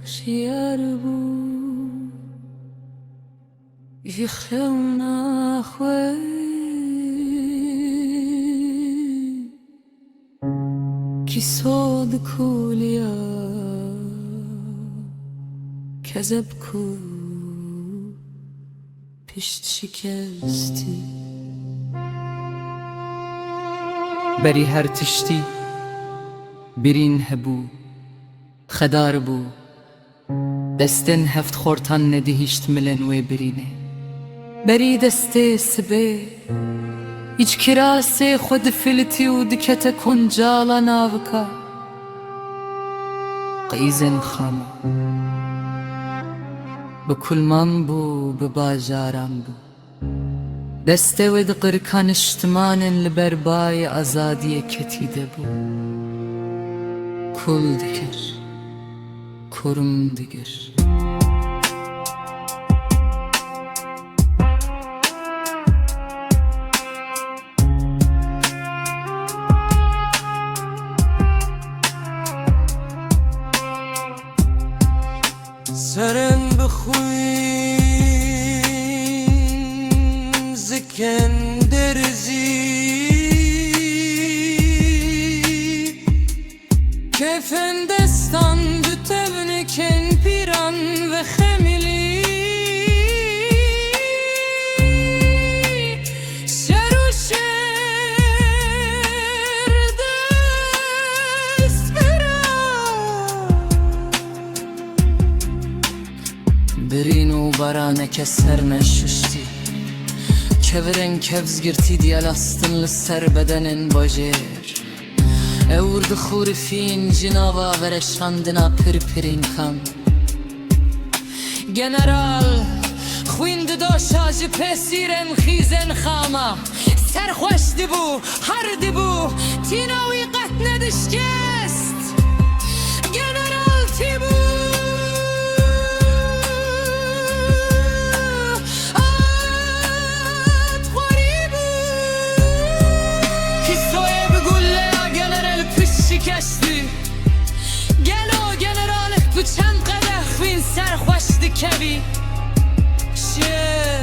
خيار بو يخلونا خوي كي صاد كوليا كذبكو پشت شکستی بری هر تشتی برین هبو خدار بو دستن هفت خورتان ندهیشت ملن و برینه بری دسته سبه ایچ کراسه خود فلتی و دکت کنجالا ناوکا قیزن خاما بكل من بو بباجارم بو دسته ود قرکان اشتمان لبربای آزادی کتیده بو کل دگر کرم دگر سرن بخوین زکن درزی کفن دستان دو تبنکن پیران و خمیلی شر و شر دست برین و برانک سر نششتی کورن کبز گرتی دیال استن لسر بدنن باجر اورد خور فین جناوا ورشاندنا پر پرین کم جنرال خویند داشا جی پسیرن خیزن خاما سر خوش دبو هر دبو تیناوی قط ندشکست جنرال تیبو گلو جنرال تو چند قده خوین سر خوشت کبی شه